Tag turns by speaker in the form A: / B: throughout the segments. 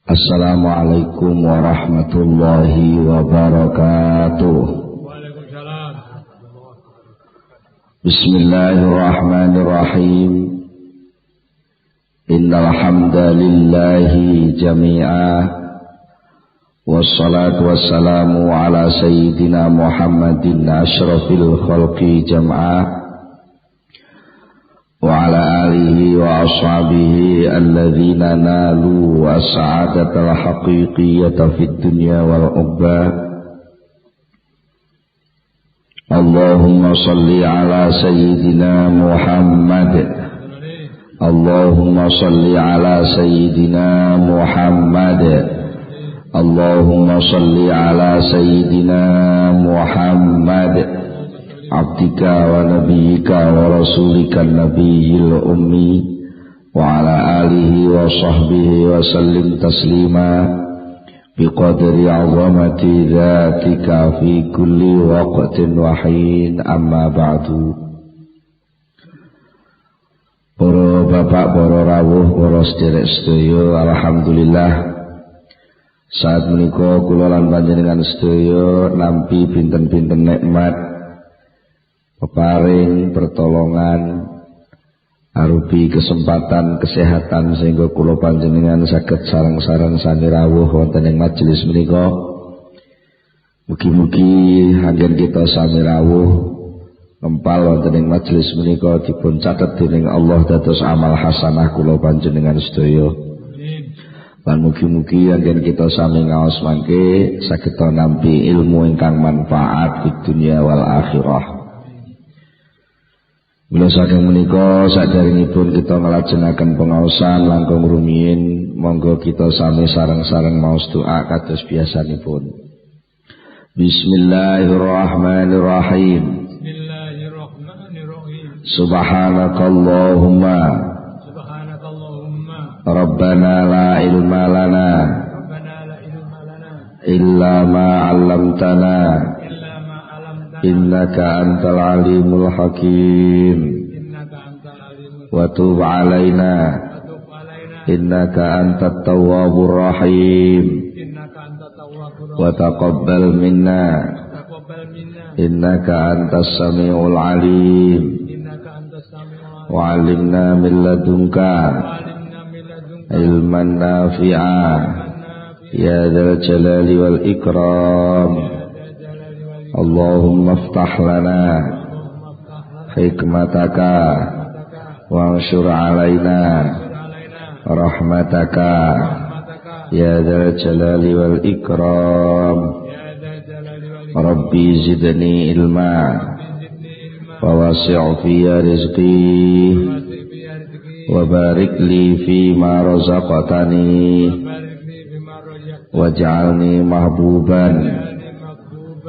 A: Assalamualaikum warahmatullahi wabarakatuh.
B: Waalaikumsalam.
A: Bismillahirrahmanirrahim. Innal hamdalillahi jami'a wassalatu wassalamu ala sayyidina Muhammadin asyrafil khalqi jam'a wa ala alihi wa ashabihi alladhina nalu as-sa'adatal haqiqiyyata fid dunya wal uqba. Allahumma salli ala sayyidina Muhammad. Allahumma salli ala sayyidina Muhammad. Allahumma salli ala sayyidina Muhammad abdika wa nabiyyika wa rasulika nabiyil ummi wa ala alihi wa sahbihi wa sallim taslima biqadri azamati dhatika fi kulli waqtin wa hin, amma ba'du. Para bapak, para rawuh, para sedherek sedaya, alhamdulillah saat menika kula lan panjenengan sedaya nampi pinten-pinten nikmat peparing pertolongan arupi kesempatan kesehatan sehingga kula panjenengan saged sareng-sareng sami rawuh wonten ing majelis menika. Mugi-mugi anggen kita sami rawuh ngempal wonten ing majelis menika dipun catet dening Allah dados amal hasanah kula panjenengan sedaya. Lan mugi-mugi anggen kita sami ngaos mangke saged nampi ilmu ingkang manfaat fid dunya wal akhirah. Mula saking menika saderengipun kita nglajengaken pengaosan langkung rumiyin, monggo kita sami sareng-sareng maos doa kados biasanipun. Bismillahirrahmanirrahim.
B: Bismillahirrahmanirrahim.
A: Subhanakallahumma Rabbana la ilma lana illa ma 'allamtana innaka antal alimul hakim wa tub alaina innaka antat tawwabur rahim wa taqabbal minna innaka antas samiul alim wa 'allimna min ladunka ilman nafi'a ya dzal jalali wal ikram. Allahumma aftah lana hikmataka wa anshur alaina rahmataka ya dzal jalali wal ikram. Rabbi zidni ilma wa wasi' fiyya rizqi wa barik li fi ma razaqtani waj'alni mahbuban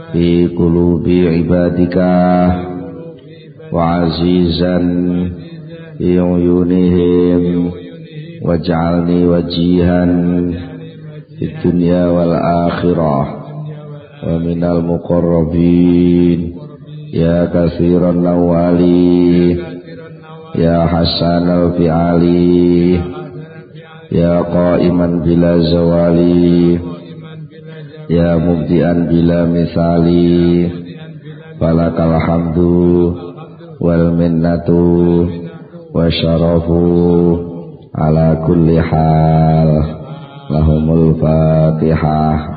A: fi qulubi ibadika wa azizan fi uyunihim waj'alni wajihan fid dunya wal akhirah wa minal muqarrabin ya katsiran nawali ya hasanal fi'ali ya qa'iman bila zawali ya mubdi'an bila misali falakal hamdu wal minnatu wa syarafu ala kulli hal. Lahumul fatihah.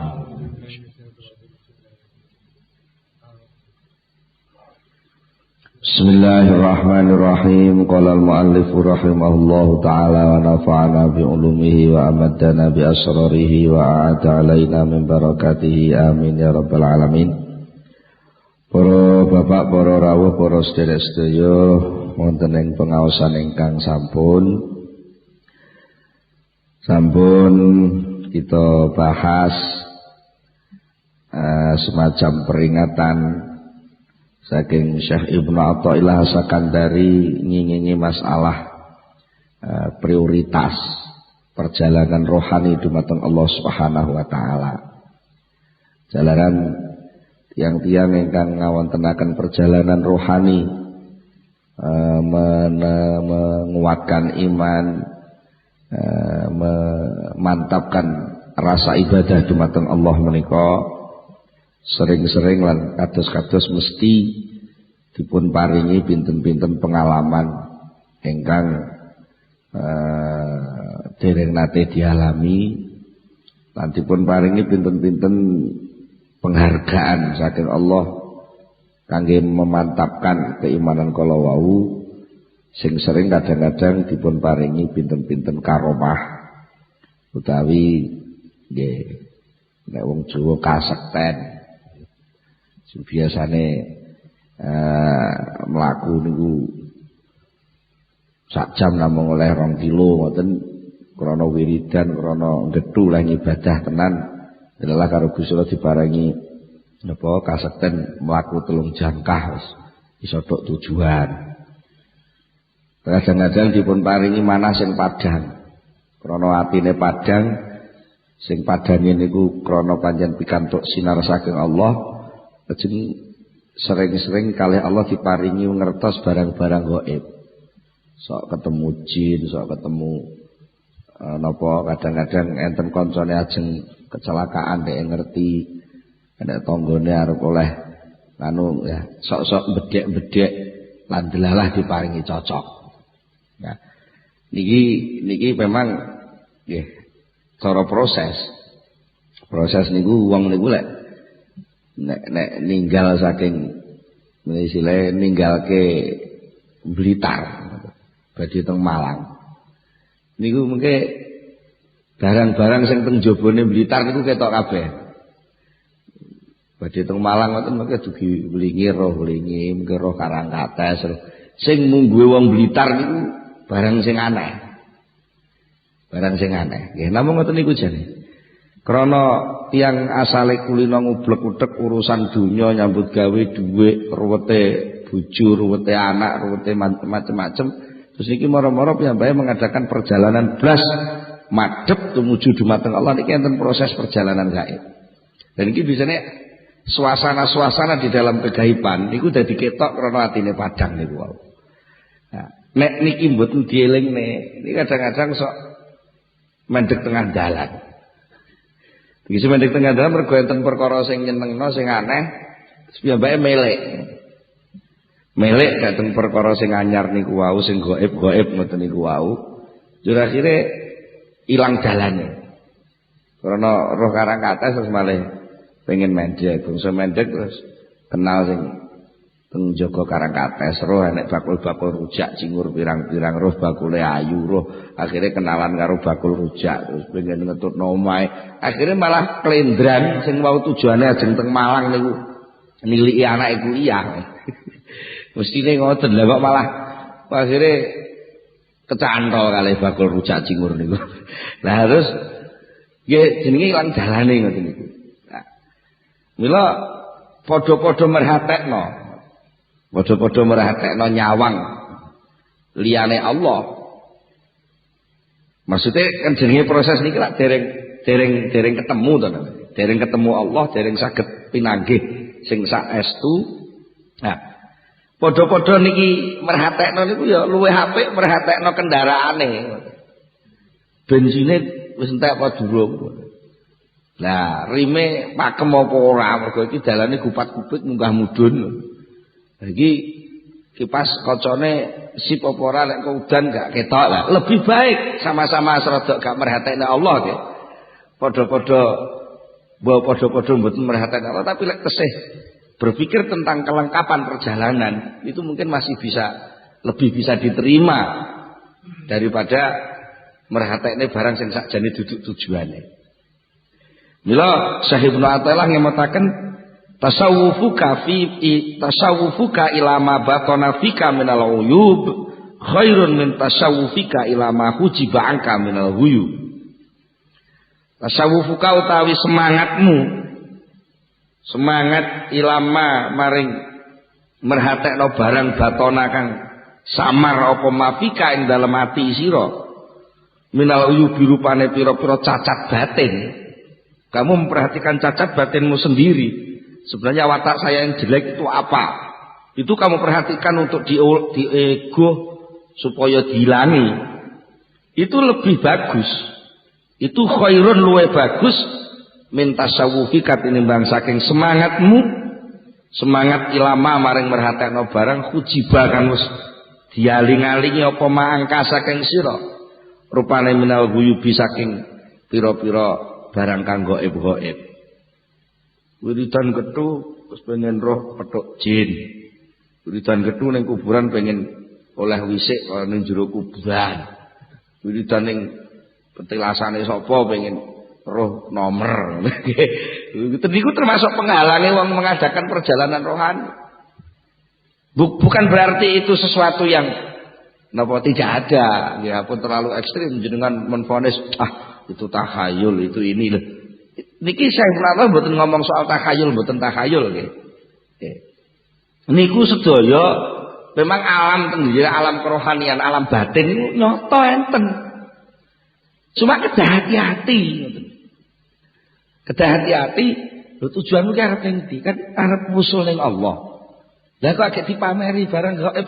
A: Bismillahirrahmanirrahim. Qala al-muallif rahimahullahu ta'ala wa nafa'ana bi ulumihi wa amaddana bi asrarihi wa a'ata alaina min barakatihi amin ya rabbal alamin. Para bapak, para rawuh, para sedherek sedaya wonten ing pengaosan ingkang sampun kita bahas semacam peringatan saking Syekh Ibnu Athaillah Sakandari ngingingi masalah prioritas perjalanan rohani dumateng Allah Subhanahu wa taala. Jalanan tiang-tiang ingkang ngawontenaken perjalanan rohani menguatkan iman, memantapkan rasa ibadah dumateng Allah menika sering-sering lan kados-kados mesti dipun paringi pinten-pinten pengalaman ingkang dereng nate dialami lan dipun paringi pinten-pinten penghargaan saking Allah kangge memantapkan keimanan kala wau sing sering kadang-kadang dipun paringi pinten-pinten karomah utawi nggih nek wong Jawa kasekten sing biasane mlaku niku sak jam namung oleh 2 kilo ngoten krana wiridan krana gethu lan ibadah tenan adalah karo Gusti Allah diparingi napa kasekten mlaku 3 jam kah wis iso tok tujuan. Kadang-kadang dipun paringi manah sing padhang krana atine padhang sing padhane niku krana pancen pikantuk sinar saking Allah lajeng sering-sering kalih Allah diparingi ngertos barang-barang gaib. Sok ketemu jin, sok ketemu napa kadang-kadang enten kancane ajeng kecelakaan dhek ngerti nek tanggane arep oleh anu ya sok-sok bedhek-bedhek lan delalah diparingi cocok. Nah, niki memang nggih cara proses niku wong niku lek nek ninggal saking isile ninggalke Blitar badhe teng Malang niku mengke barang-barang sing teng jabone Blitar niku ketok kabeh badhe teng Malang ngoten mengke dugi wlingi mengke roh Karangkates sing mungguhe wong Blitar niku barang sing aneh nggih namung ngoten niku jane krana tiyang asale kulino ngublek-utek urusan dunya nyambut gawe dhuwit ruwete bojo ruwete anak ruwete macam-macam terus niki mara-mara piyambake mengadakan perjalanan blas madhep tumuju dumateng Allah niki enten proses perjalanan gaib dan iki biasanya suasana-suasana di dalam kegaiban niku dadi ketok krana atine padhang niku wae. Nah, nek niki mboten dielingne niki kadang-kadang sok mendek tengah dalan. Begitu mendek tengah dalan mergo enten perkara sing nyenengno sing aneh terus piyambake melek dateng perkara sing anyar niku wau sing gaib ngoten niku wau jur akhire ilang dalane karena roh Karangkates terus malih pengen mendek bangsa mendek terus kenal sing teng jaga Karangkates roh enek bakul-bakul rujak cingur pirang-pirang roh bakule ayu roh akhirnya kenalan karo bakul rujak terus pengen ngetutno omahe akhirnya malah klendran sing wau tujuane ajeng teng Malang niku niliki anake kuliah mestine ngoten lha kok malah akhirnya kecantol kalih bakul rujak cingur niku nah terus nggih jenenge ilang dalane ngoten niku nah mila padha-padha merhatekno nyawang liyane Allah. Maksudnya kan jenenge proses niki lak dereng ketemu to. Dereng ketemu Allah, dereng saged pinanggih sing saestu. Nah, padha-padha niki merhatekno niku ya luwih apik merhatekno kendaraane. Bensine wis entek apa durung. Lah, rime pakem apa ora mergo iki dalane gupat-gupit munggah mudhun. Iki kipas kocone sip apa ora nek udan gak ketok lah. Lebih baik sama-sama serodok gak merhatekne Allah nggih. Padha-padha mboten merhatekne Allah tapi lek tesih berpikir tentang kelengkapan perjalanan itu mungkin masih lebih bisa diterima daripada merhatekne barang sing sakjane duduk tujuane. Mila Syekh Ibnu Athaillah ngemetaken tasawufuka ila ma batana fika minal uyub khairun min tasawufika ila ma hujiba anka minal ghuyub. Tasawufuka utawi semangat ilama maring merhatekno barang batana kang samar apa mafika ing dalem ati sira minal uyub rupane pira-pira cacat batin. Kamu memperhatikan cacat batinmu sendiri. Sebenarnya watak saya yang jelek itu apa? Itu kamu perhatikan untuk di ego supaya dihilangi.
B: itu lebih bagus. Itu khairun luwe bagus min tasawufika tinimbang saking semangatmu, semangat ilama maring merhatekno barang hujiba kan wis dialing-alingi apa maangka saking sira. Rupane minal guyubi saking pira-pira barang kang gaib-gaib. Wiridan kethu terus pengen roh petuk jin. Wiridan kethu ning kuburan pengen oleh wisik ning jero kuburan. Wiridan ning petilasane sapa pengen roh nomor. Itu niku termasuk penghalange wong mengadakan perjalanan rohani. Bukan berarti itu sesuatu yang napa tidak ada. Ya pun terlalu ekstrim jenengan menvonis itu takhayul, itu ini lho. Niki saya ulama mboten ngomong soal takhayul, mboten takhayul nggih. Niku sedaya memang alam tenggiri, alam kerohanian, alam batin niku nyata enten. Cuma kedah hati-hati. Kedah hati-hati, lho tujuanmu ki arep endi? Kan arep wusul ning Allah. Lah kok agek dipameri barang gaib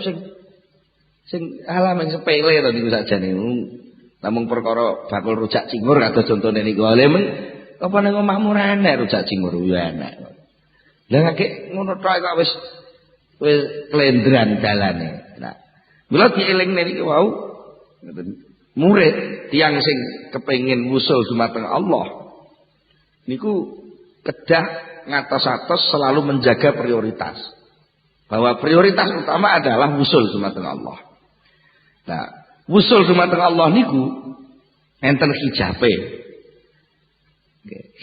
B: sing alam yang sepele to niku sakjane. Namung perkara bakul rujak cingur kados contone niku. Lha men apa ning omahmu enek rujak cingur ya enek. Lah agek ngono tok kok wis klendran dalane. Nah, mula dielingne niki wau murid tiyang sing kepengin wusul dumateng Allah niku kedah ngatos-atos selalu menjaga prioritas. Bahwa prioritas utama adalah wusul dumateng Allah. Nah, wusul dumateng Allah niku enten hijabe.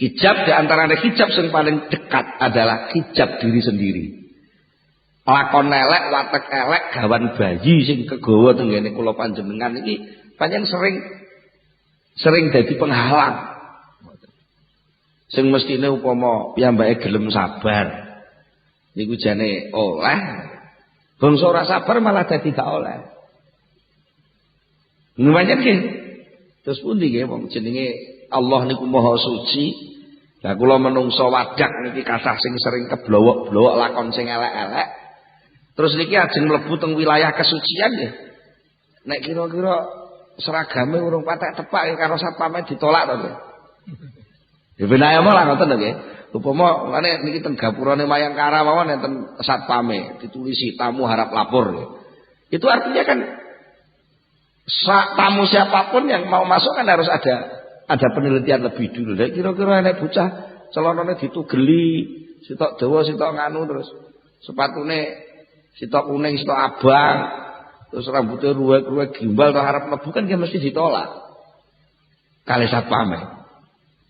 B: Hijab di antara hijab yang paling dekat adalah hijab diri sendiri. Lakon elek, watek elek, gawan bayi sing kegawa tenggene kula panjenengan iki pancen sering dadi penghalang. Sing mestine upama piyambake gelem sabar niku jane oleh, bangsa ora sabar malah dadi gak oleh. Pancen nggih. Terus pundi nggih wong jenenge Allah niku Maha Suci. Lah kula menungso wadak niki kathah sing sering keblowok-blowok lakon sing elek-elek. Terus niki ajeng mlebu teng wilayah kesucian nggih. Nek kira-kira seragame urung patek tepak karo satpame ditolak to nggih. Ya benae malah ngoten to nggih. Upama ngene niki teng gapurane Mayangkara mawon enten satpame ditulisi tamu harap lapor. Itu artinya kan tamu siapapun yang mau masuk kan harus ada penelitian lebih dulu. Kira-kira nek bocah celanane ditugeli, sitok dawa, sitok nganu terus sepatune sitok kuning, sitok abang, terus rambutnya ruwet-ruwet gimbal terus arep mlebu kan dia mesti ditolak. Kali satpame.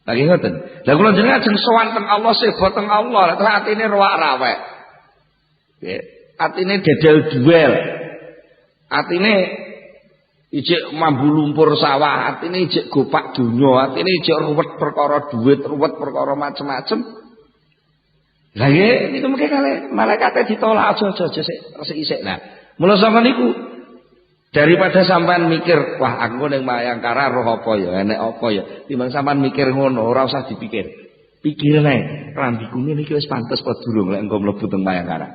B: Lagi ngoten. Lah kula jenengan ajeng sowan teng Allah, sebo teng Allah, terus atine ruwak-rawek. Nggih, atine dedel duel. Atine ijek mambu lumpur sawah, atine ijek gopak donya, atine ijek ruwet perkara duit, ruwet perkara macem-macem. Lah nggih niku mengke kali malaikate ditolak aja sik. Nah, mula sampeyan niku daripada sampean mikir, wah aku ning Mayangkara roh apa ya, enek apa ya, timbang sampean mikir ngono, ora usah dipikir. Pikir ae, rambiku ngene iki wis pantes apa durung lek engko mlebu teng Mayangkara.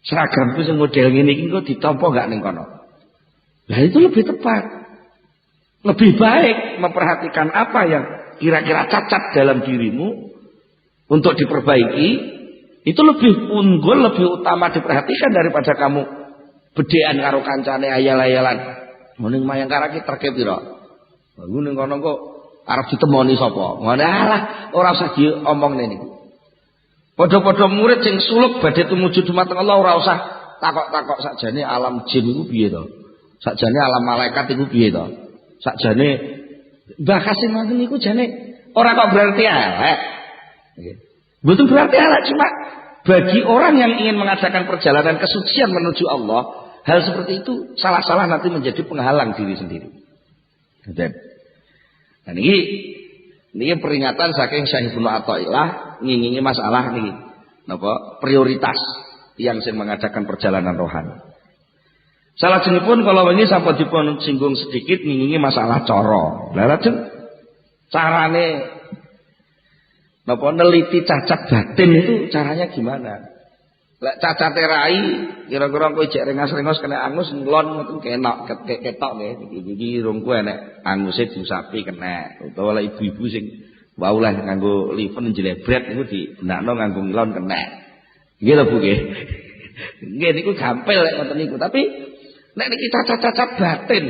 B: Seragamku sing model ngene iki engko ditampa gak ning kono. Nah itu lebih tepat. Lebih baik memperhatikan apa yang kira-kira cacat dalam dirimu untuk diperbaiki. Itu lebih unggul, lebih utama diperhatikan daripada kamu bedean karo kancane ayal-ayalan. Ning Mayangkara ki terke pira? Aku ning kono kok arep ditemoni sapa? Ngene alah ora usah diomongne niku. Padha-padha murid sing suluk badhe tumuju dumateng Allah ora usah takok-takok sakjane alam jin iku piye to? Sakjane alam malaikat iku piye to? Sakjane Mbah Kasim ngoten niku jane ora kok berarti elek. Nggih. Mboten berarti elek, cuma bagi orang yang ingin mengadakan perjalanan kesucian menuju Allah, hal seperti itu salah-salah nanti menjadi penghalang diri sendiri. Dan ini peringatan saking Syekh Ibnu Athaillah ngingingi masalah niki napa prioritas yang sing mengadakan perjalanan rohani. Salah jenipun kalau ini sampun dipun singgung sedikit ngingingi masalah cara. Lah lajeng carane napa neliti cacat batin itu caranya gimana? Lek cacate rai kira-kira kowe jek rengas-rengos kena angus nglon ngoten ketok ketok nggih. Iki rungku enek anguse diusapi kena. Utawa lek ibu-ibu sing wau lah nganggo liven jelebret niku dinakno nganggo nglon kena. Nggih lho Bu nggih. Nggih niku gampil lek ngoten niku. Tapi nek niki cacat-cacat batin.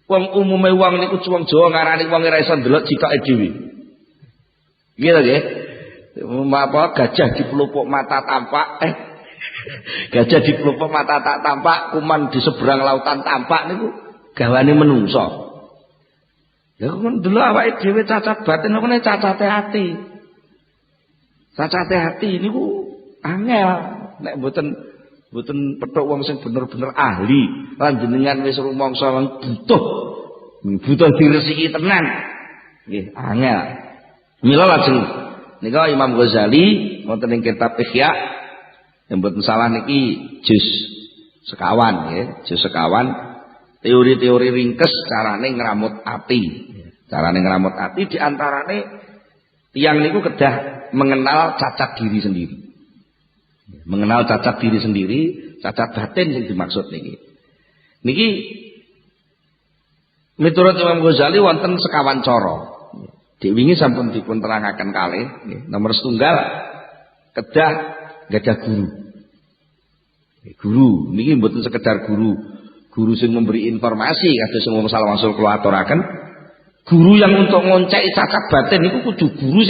B: Wong umume wong niku wong Jawa ngarani wong ora iso ndelok cikoke dhewe. Nggih lho nggih. Apa gajah di pelupuk mata tampak gajah di pelupuk mata tak tampak, kuman di seberang lautan tampak niku gawane menungso. Ya kon delok awake dhewe cacat batin kok cacate ati. Cacate ati niku angel nek mboten petuk wong sing bener-bener ahli lan jenengan wis rumangsa butuh diresiki tenan. Nggih, angel. Mila lajeng nika Imam Ghazali wonten ing kitab Ihya yang mboten salah niki juz sekawan nggih, juz sekawan teori-teori ringkes carane ngramut ati. Carane ngramut ati diantarane tiyang niku kedah mengenal cacat diri sendiri. Mengenal cacat diri sendiri, cacat batin sing dimaksud niki. Niki miturut Imam Ghazali wonten sekawan cara. Dik wingi sampun dipun terangaken kalih nggih. Nomor setunggal kedah gadah guru. Guru niki mboten sekedar guru sing memberi informasi kados sing masalah-masalah kula aturaken. Guru yang untuk ngonceki cacat batin niku kudu guru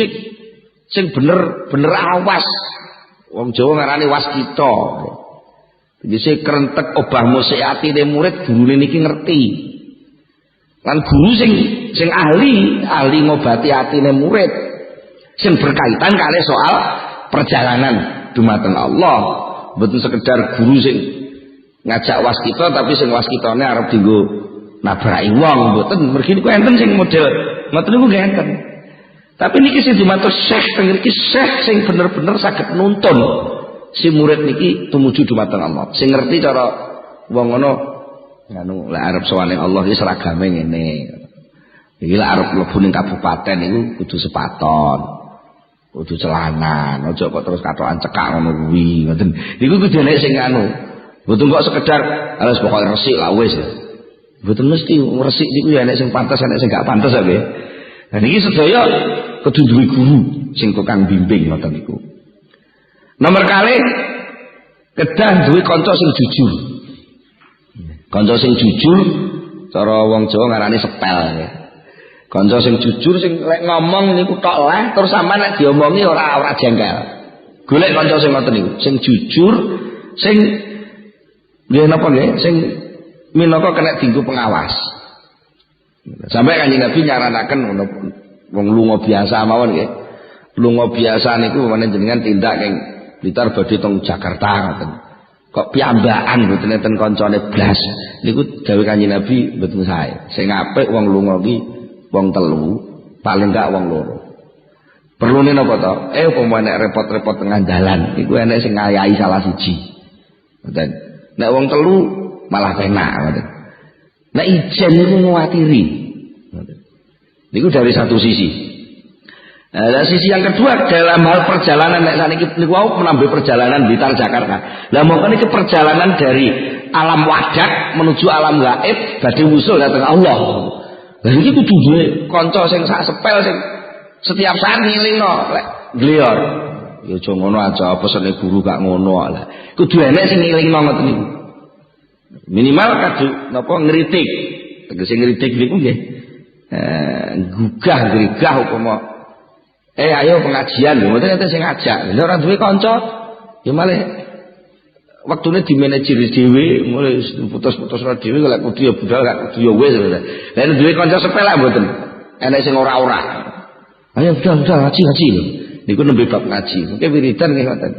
B: sing bener awas. Wong Jawa ngarani waskita. Dise krentek obah musik atine murid gurune niki ngerti. Lan guru sing ahli ngobati atine murid sing berkaitan kali soal perjalanan dumateng Allah. Mboten sekedar guru sing ngajak waskita tapi sing waskitane arep dienggo nabraki wong, mboten. Mergi niku enten sing model ngoten niku nggih enten. Tapi niki sing dimatur syekh teng mriki syekh sing bener-bener saged nuntun si murid niki tumuju dumateng Allah. Sing ngerti cara wong ngono anu lek arep sowane Allah iki seragame ngene. Iki lek arep mlebu ning kabupaten niku kudu sepaton. Kudu celana, aja kok terus katokan cekak ngono kuwi, ngoten. Niku kudu nek sing anu. Mboten kok sekedar harus pokoke resik lah wis. Mboten mesti resik niku ya nek sing pantes nek sing gak pantes ya nggih. Nah niki sedaya kudu duwe guru sing tukang bimbing ngoten niku. Nomor kalih kedah duwe kanca sing jujur. Kanca sing jujur cara wong Jawa ngarani sepel ya. Kanca sing jujur sing lek ngomong niku tok leh terus sampean nek diomongi ora jengkel. Golek kanca sing ngoten niku, sing jujur, sing nggih napa nggih, sing minangka kena dienggo pengawas. Sampai Kanjeng Nabi nyaranaken wong lunga biasa mawon nggih. Lunga biasa niku menawa jenengan tindak ing Blitar badhe teng Jakarta ngoten. Kok piyambakan mboten enten kancane blas. Niku dawuh Kanjeng Nabi mboten sae. Sing apik wong lunga ki wong telu, paling gak wong loro. Perlune napa to? Upama nek repot-repot tengah dalan, iku enek sing ngayahi salah siji. Ngoten. Nek wong telu malah penak ngoten. Nek ijen niku nguwatiri. Ngoten. Niku dari satu sisi. Nah, sisi yang kedua dalam hal perjalanan nek saniki niku wau menambah perjalanan Blitar Jakarta. Lah mongko niki perjalanan dari alam wadak menuju alam gaib badhe wusul dhateng Allah. Lah iki kudu duwe kanca sing sak sepel sing setiap saat ngilingno lek glior. Ya aja ngono aja pesene guru gak ngono lah. Kudu enek sing ngilingno ngoten niku. Minimal kadu napa ngritik. Tegese ngritik niku nggih. Gugah-grigah upama ayo pengajian lho, mboten enten sing ngajak. Lha ora duwe kanca, ya malah wektune dimanajir dhewe, mulai putus-putusno dhewe lek kudu ya budal gak kudu ya wis. Lah nek duwe kanca sepel lah mboten. Enek sing ora-ora. Ayo budal ngaji lho. Niku nembe bab ngaji. Mungkin wiridan nggih ngoten.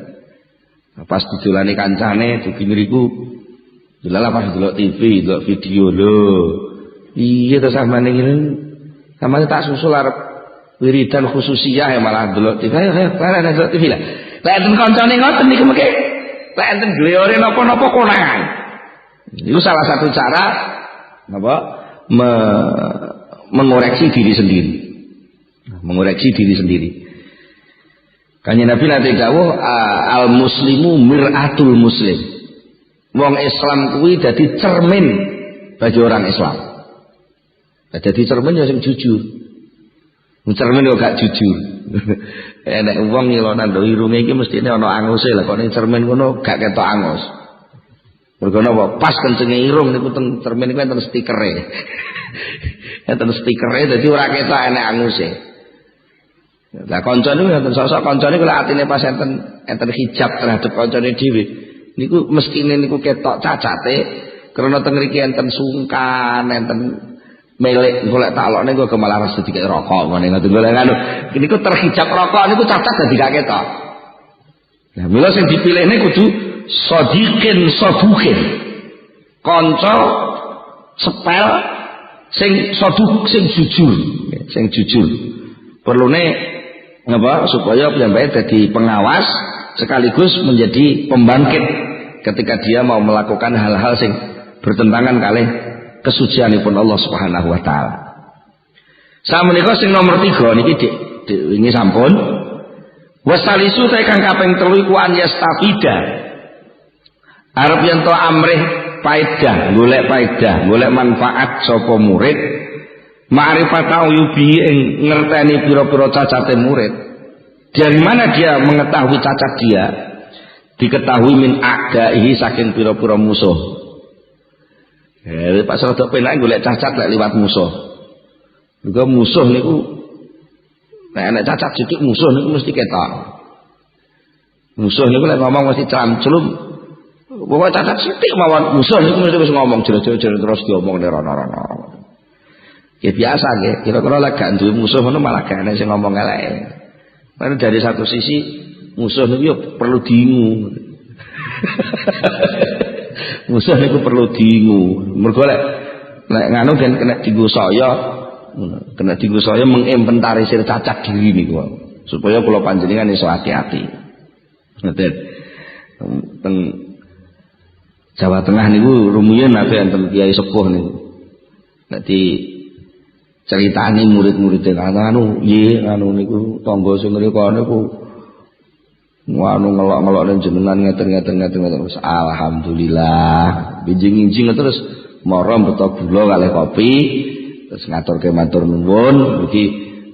B: Pas didolani kancane dugi ngriku delala pas delok TV, delok video lho. Iya to sampeyan ngene. Sampeyan tak susul arep wiridan khususiyah malah delok TV. Ayo delok TV lah. Lek enten kancane ngoten niku mengke lek enten gleore napa-napa konangan. Itu salah satu cara napa mengoreksi diri sendiri. Mengoreksi diri sendiri. Kanjeng Nabi nate dawuh al muslimu mir'atul muslim. Wong Islam kuwi dadi cermin bagi orang Islam. Dadi cermin ya sing jujur. Cermin kok gak jujur. Nek wong ngilonan ndok irunge iki mestine ana anguse lah kok ning cermin ngono gak ketok angus. Mergo napa? Pas kencenge irung niku teng cermin niku enten stikere. Enten stikere dadi ora ketok enek anguse. Lah kanca niku enten sosok kanca niku lek atine pas enten hijab terhadap kancane dhewe. Niku mestine niku ketok cacate karena teng mriki enten sungkan, enten melek golek taklokne kok malah ras dikek rokok ngene ngoten golek anu. Niku terhijab rokok niku cacat dadi gak ketok. Lah mila sing dipilihne kudu sadiqin saduqin. Kanca sepel sing saduk sing jujur. Perlune ngapa supaya piyambake dadi pengawas sekaligus menjadi pembangkit ketika dia mau melakukan hal-hal sing bertentangan kalih kesucianipun Allah Subhanahu wa taala. Sameneika sing nomor 3 niki ini sampun wasalisu ta kang kaping 3 iku an yastafida. Arep yen to amrih faedah, golek manfaat sapa murid ma'rifata uyubi ing ngerteni pira-pira cacate murid. Dari mana dia mengetahui cacat dia? Diketahui min a'daihi saking pira-pira musuh. Pak Srodok penak golek cacat lek liwat musuh. Juga musuh niku nek cacat sithik musuh niku mesti ketok. Musuh niku lek ngomong mesti cram-celum. Pokoke cacat sithik mawon musuh niku mesti wis ngomong jero-jero terus diomongne rono-rono. Ya biasa nggih, kira-kira lek gak duwe musuh ngono malah gak enek sing ngomong elek. Karena dari satu sisi musuh niku ya perlu diingu. Musuh niku perlu diingu. Mergo lek nganu kan kena dienggo saya menginventarisir cacat diri niku supaya kula panjenengan iso hati-hati. Ngoten. Teng Jawa Tengah niku rumiyin nate enten kiai sepuh niku. Nek ceritani murid-murid anu niku tangga sing mriku niku anu ngelok-ngelok jenengan ngeten terus alhamdulillah binjing-injing terus mara beto gula kalih kopi terus ngaturke matur nuwun iki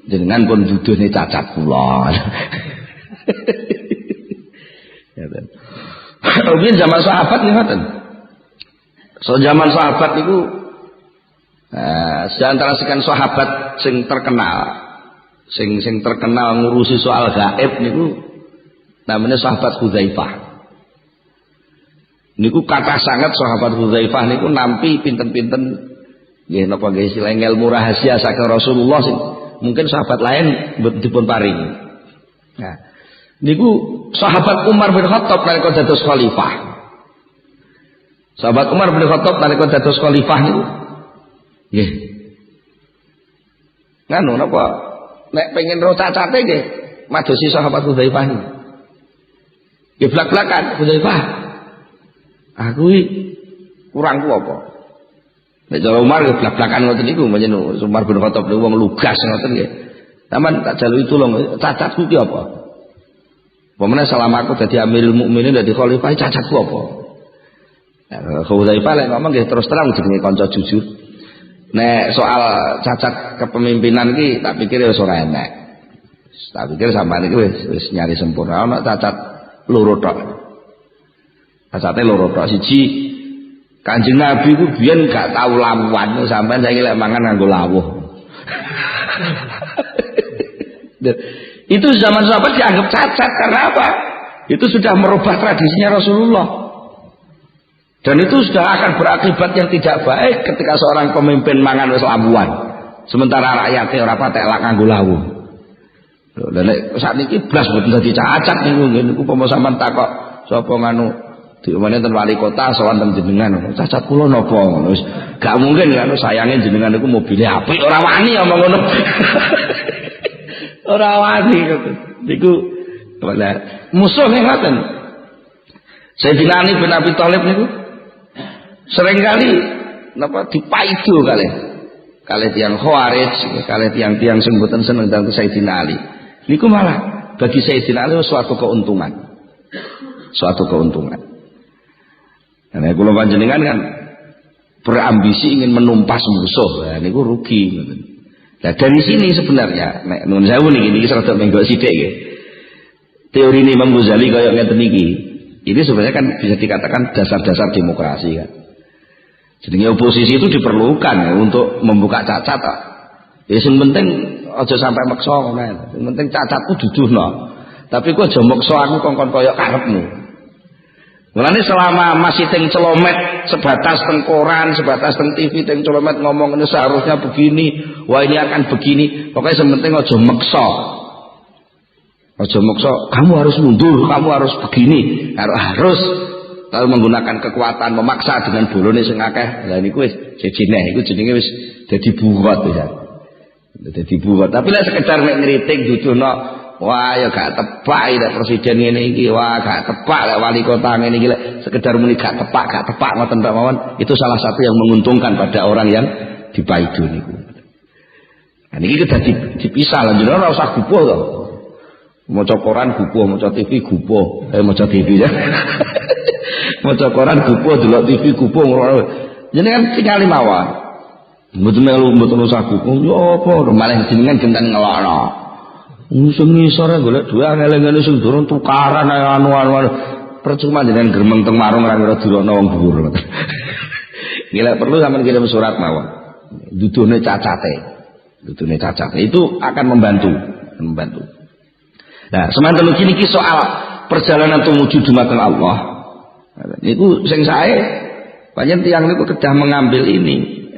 B: jenengan pun duduhne cacat kula. Ngeten. Mungkin zaman sahabat ngoten. So zaman sahabat niku seantara sekian sahabat sing terkenal ngurusi soal gaib niku namanya sahabat Hudzaifah. Niku kathah sangat sahabat Hudzaifah niku nampi pinten-pinten nggih napa nggih istilah ilmu rahasia saking Rasulullah sing mungkin sahabat lain dipun paringi. Nah, niku sahabat Umar bin Khattab nalika dados khalifah. Sahabat Umar bin Khattab nalika dados khalifah niku nggih. Nganu napa nek pengen ro cacate nggih madosi sahabat Hudzaifah niku. Nggih blak-blakan Hudzaifah. Aku kurang ku apa? Nek cara Umar nggih blak-blakan ngoten niku menjen Umar bin Khattab niku wong lugas ngoten nggih. Taman tak jaluki tulung cacatku ki apa? Pemene selama aku dadi Amirul Mukminin dadi khalifah cacatku apa? Nah, Hudzaifah lek ngomong nggih terus terang jenenge kanca jujur. Nek soal cacat kepemimpinan ki tak pikir wis ora enak. Tak pikir sampean iki wis nyari sempurna ana cacat loro tok. Cacate loro tok. Siji Kanjeng Nabi ku biyen gak tau lawuhan, sampean saiki lek mangan nganggo lawuh. Itu zaman sahabat dianggap cacat karena apa? Itu sudah merubah tradisinya Rasulullah. Dan itu sudah akan berakibat yang tidak baik ketika seorang pemimpin mangan wis labuan sementara rakyatnya ora patek lak nganggo lawuh. Lha nek sakniki blas mboten dadi cacat niku pomo sampean takok sapa nganu diomane ten wali kota sowan ten jenengan cacat kula napa ngono wis gak mungkin kan sayange jenengan niku mobile apik ora wani omong ngono. Ora wani niku musuh ngoten. Sayyidina Ali bin Abi Thalib niku seringkali napa dipaido kalih tiyang Khawarij, kalih tiyang-tiyang sing mboten seneng karo Sayyidina Ali. Niku malah bagi Sayyidina Ali suatu keuntungan. Suatu keuntungan. Nah, kula panjenengan kan berambisi ingin menumpas musuh. Nah, niku rugi. Nah, dari sini sebenarnya nek nun sewu niki rada menggok sithik nggih. Teori ini Imam Ghazali kaya ngeten iki. Ini sebenarnya kan bisa dikatakan dasar-dasar demokrasi kan. Jadi oposisi itu diperlukan ya, untuk membuka cacat. Ya sing penting aja sampai maksa ngono. Sing penting cacatku duduhno. Tapi kok aja maksa aku kongkon kaya karepmu. Mulane selama masih teng celomet sebatas teng koran, sebatas teng TV teng celomet ngomong ini seharusnya begini, wah ini akan begini. Pokoknya yang penting aja maksa. Aja maksa, kamu harus mundur, kamu harus begini, harus lalu menggunakan kekuatan memaksa dengan bolone sing akeh. Lah niku wis jejine, iku jenenge wis dadi buwot ya. Dadi buwot. Tapi lek sekedar nek ngritik dudono, wah ya gak tepak lek presiden ngene iki, wah gak tepak lek wali kota ngene iki, lek sekedar muni gak tepak ngoten tok mawon, itu salah satu yang menguntungkan pada orang yang dipaido niku. Nah niki kedah dipisah lan jenengan ora usah gupuh to. Maca koran gupuh, maca TV gupuh, maca TV ya. Maca koran gupuh, delok TV gupuh ngono. Jenengan tingali mawon. Mboten usah gupuh, yo apa malah jenengan genten ngelokno. Sing ngisor golek dhuwit angel-angel sing durung tukaran anu percuma jenengan gremeng teng warung ora ngira dirono wong dhuwur. Gila perlu sampean kirim surat mawon. Duduhne cacate. Duduhne cacate itu akan membantu. Nah, semanten niki soal perjalanan tumuju dumateng Allah. Niku sing sae panjen tiyang niku kedah mengambil ini,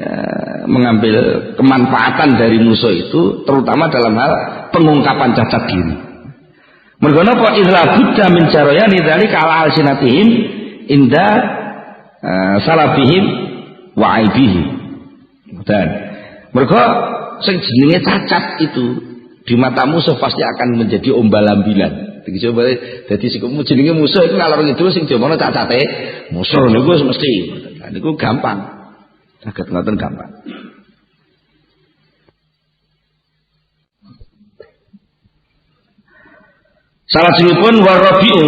B: mengambil kemanfaatan dari musuh itu terutama dalam hal pengungkapan cacat diri. Mergo napa idza budda min jarayani dzalika ala alsinatihim inda salafihim wa aibihim. Dan mergo sing jenenge cacat itu di mata musuh pasti akan menjadi ombal-ambilan. Dadi sing jenenge musuh iku ngalor ngidul sing diomongne cacate musuh niku mesti. Nah niku gampang. Saged ngoten gampang. Salajengipun warabiu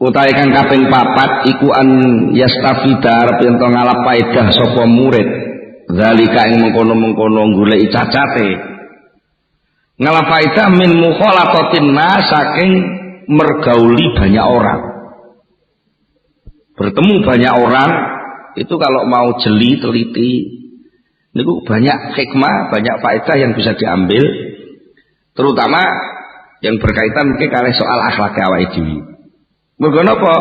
B: utawi kang kaping 4 iku an yastafida arep ento ngalap faedah sapa murid. Zalika ing mengkono-mengkono goleki cacate. Ngalap faedah min mukhalatatin nas saking mergauli banyak orang. Bertemu banyak orang itu kalau mau jeli teliti niku banyak hikmah, banyak faedah yang bisa diambil, terutama yang berkaitan mungkin kalih soal akhlak awake dhewe. Mergo napa?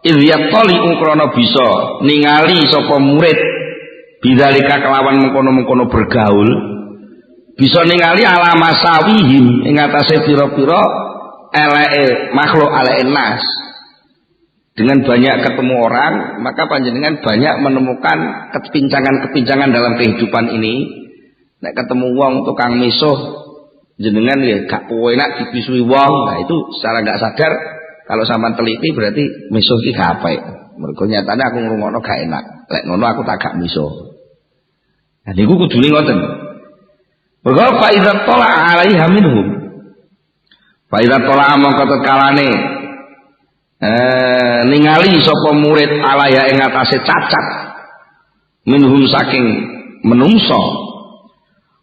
B: Idh tali krana bisa ningali sapa murid bidzalika kelawan mengkono-mengkono bergaul, bisa ningali ala masawihim ing atase pira-pira eleke makhluk eleke nas. Dengan banyak ketemu orang, maka panjenengan banyak menemukan kepincangan-kepincangan dalam kehidupan ini. Nek ketemu wong tukang misuh, jenengan ya gak enak dipisui wong. Nah itu secara gak sadar kalau sampean teliti berarti misuh iki gak apik. Mergo nyatane aku ngrungokno gak enak. Lek ngono aku tak gak misuh. Nah niku kudune ngoten. Mergo fa idza tala alaiha minhum. Fa idza tala mongko tekalane ningali sapa murid alaya ing atase cacat minhum saking menungso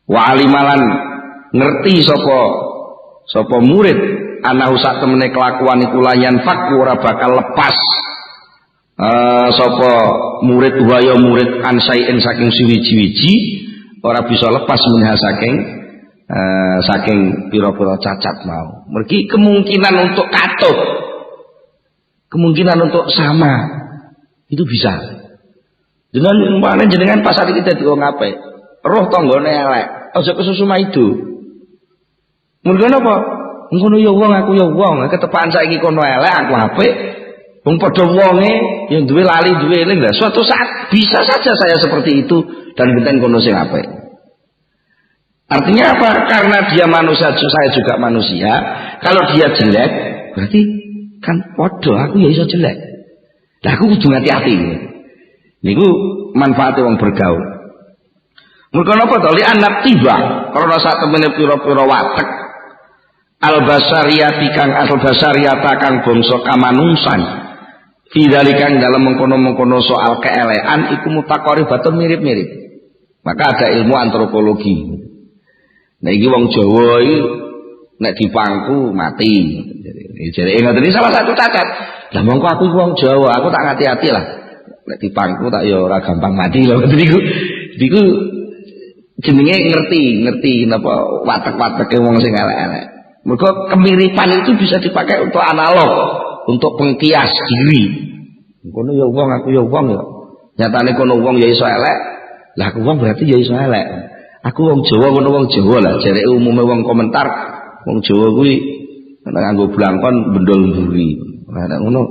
B: wa alimalan ngerti sapa murid ana sak temene kelakuan iku layan fakku ora bakal lepas sapa murid waya murid ansaiin saking siwiji-wiji ora bisa lepas minha saking pira-pira cacat mau. Mergi kemungkinan untuk katut, kemungkinan untuk sama itu bisa. Dengan umpamane jenengan pasar iki dadi wong apik, roh tanggane elek, aja kesusu maido. Mergo napa? Ngono ya wong aku ya wong, ketepaan saiki kono elek aku apik. Wong padha wonge yang duwe lali duwe eling lah. Suatu saat bisa saja saya seperti itu dan benten kono sing apik. Artinya apa? Karena dia manusia, saya juga manusia. Kalau dia jelek, berarti kan podo aku ya iso jelek. Lah aku kudu hati-hati. Niku manfaate wong bergaul. Mergo napa to li anak tiba karena sak temene pira-pira watek al-basariyati kang al-basariyata kang bangsa kamanungsan fidzalika dalam mengkono-mengkono soal keelean iku mutaqaribatun mirip-mirip. Maka ada ilmu antropologi. Nah iki wong Jawa iki nek dipangku mati. Jadi ngoten iki salah satu cacat. Lah mongko aku wong Jawa, aku tak hati-hati lah. Nek dipangku tak ya ora gampang mati lho. Iku jenenge ngerti napa watek-wateke wong sing elek-elek. Mergo kemiripan itu bisa dipakai untuk analog, untuk pengkias diri. Kono ya wong, aku ya wong ya. Nyatane kono wong ya iso elek. Lah aku wong berarti ya iso elek. Aku wong Jawa, kono wong Jawa lah. Jareke umume wong komentar wong Jawa kuwi nganggo blangkon bendol mburi. Lah nek ngono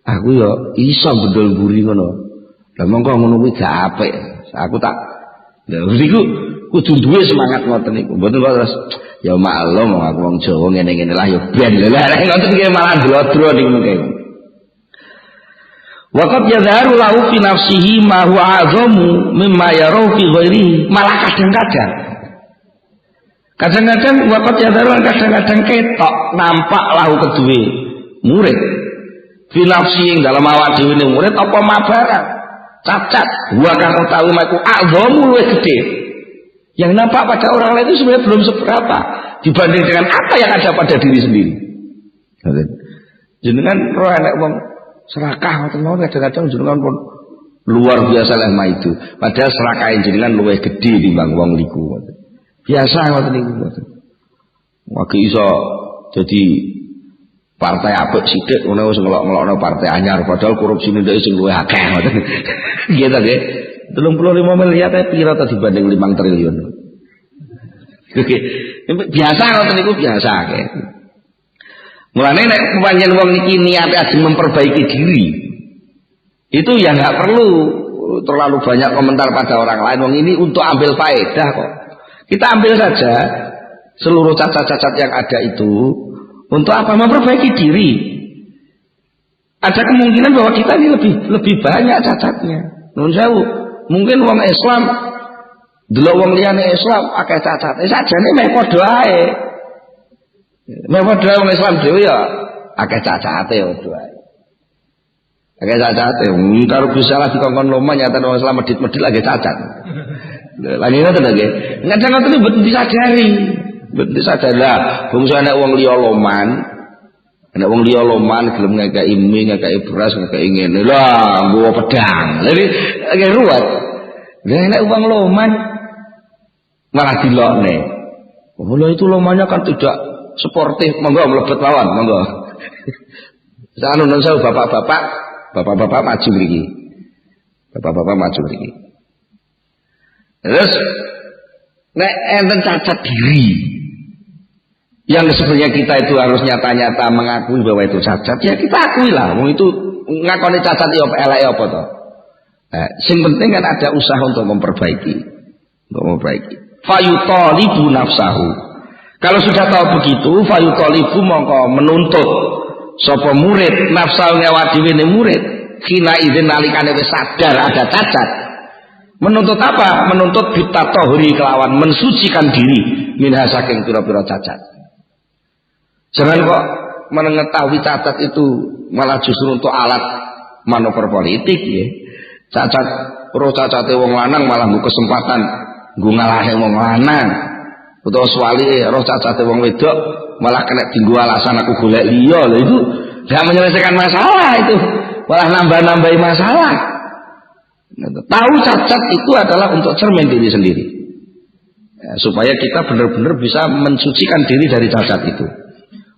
B: aku ya iso bendol mburi ngono. Lah mongko ngono kuwi gak apik. Aku tak lha iku kudu duwe semangat ngoten niku. Mboten kok terus ya maklum aku wong Jawa ngene-ngene lah ya ben. Lah ngoten iki malah glodro niku mengke. Waqad yadharu lahu fi nafsihi ma huwa azamu mimma yarahu fi ghairihi. Malah kadang-kadang waqad yadharu kadang-kadang ketok nampak lahu kedue murid fi nafsihi dalam awak dhewe murid apa mabarak cacat wa kang utawi maku azamu luwih gede. Yang nampak pada orang lain itu sebenarnya belum seberapa dibanding dengan apa yang ada pada diri sendiri. Jenengan roh enek wong serakah ngoten mawon kadang-kadang jenengan pun luar biasa lah itu. Padahal serakah jenengan luwih gede timbang wong liku ngoten. Biasa ngoten niku ngoten. Wage iso jadi partai apik sithik ngono wis ngelok-ngelokno partai anyar padahal korupsine ndek sing luwih akeh ngoten. Nggih ta nggih. 35 miliar pira ta dibanding 5 triliun. Oke. Biasa ngoten niku biasa akeh. Mulane nek pancen wong iki niate ajeng memperbaiki diri. Itu ya enggak perlu terlalu banyak komentar pada orang lain. Wong ini untuk ambil faedah kok. Kita ambil saja seluruh cacat-cacat yang ada itu untuk apa? Memperbaiki diri. Ada kemungkinan bahwa kita ini lebih banyak cacatnya. Nun sewu, mungkin wong Islam delok wong liyane Islam akeh cacate. Sajane meh padha ae. Meh padha wong Islam dhewe ya akeh cacate ya padha ae. Akeh cacate. Karo bisa lah dikongkon loma nyata wong Islam medhit-medhit lagi cacat. Lan ngoten lho nggih. Kadang ngoten mboten disadari. Mboten disadari lah bangsa nek wong liya loman. Nek wong liya loman gelem ngekeki mie, ngekeki beras, ngekeki ngene. Lah nggo pedang. Jadi agak ruwet. Lah nek wong loman malah dilokne. Oh lho itu lomannya kan tidak sportif. Monggo mlebet lawan, monggo. Sanu nun sewu bapak-bapak maju mriki. Bapak-bapak maju mriki. Terus nek enten cacat diri yang sebenarnya kita itu harus nyata-nyata mengakui bahwa itu cacat, ya kita akui lah. Wong itu ngakoni cacat ya elek apa to. Sing penting kan ada usaha untuk memperbaiki. Fayutalibu nafsahu. Kalau sudah tahu begitu, fayutalibu mongko menuntut sapa murid nafsahu awak dhewe murid kina izin nalikane wis sadar ada cacat. Menuntut apa? Menuntut bitatahuri kelawan mensucikan diri minha saking pira-pira cacat. Jangan kok mengetahui cacat itu malah justru untuk alat manuver politik ya. Cacat roh cacate wong lanang malah nggo kesempatan nggo ngalahe wong lanang. Utawa suwali roh cacate wong wedok malah kena dienggo alasan aku golek liya. Lha itu tidak menyelesaikan masalah itu. Malah nambah-nambahi masalah. Tahu cacat itu adalah untuk cermin diri sendiri ya, supaya kita benar-benar bisa mensucikan diri dari cacat itu.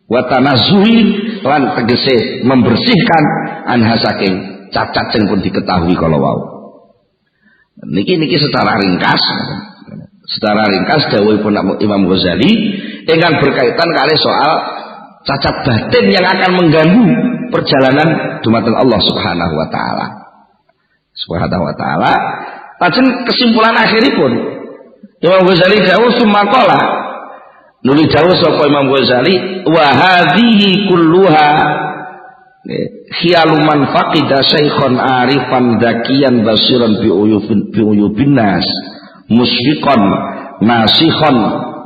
B: Watanazuhi lan tegese membersihkan anha saking cacat yang pun diketahui kalau wau. Niki secara ringkas dawuhipun Imam Ghazali ingkang berkaitan kali soal cacat batin yang akan mengganggu perjalanan dumateng Allah Subhanahu wa taala. Lajeng kesimpulan akhiripun Imam Ghazali dawuh sumakala nuli dawuh sapa Imam Ghazali wa hadhihi kulluha khiyalu man faqida syaikhan arifan dzakiyan basiran bi uyubin nas musfiqan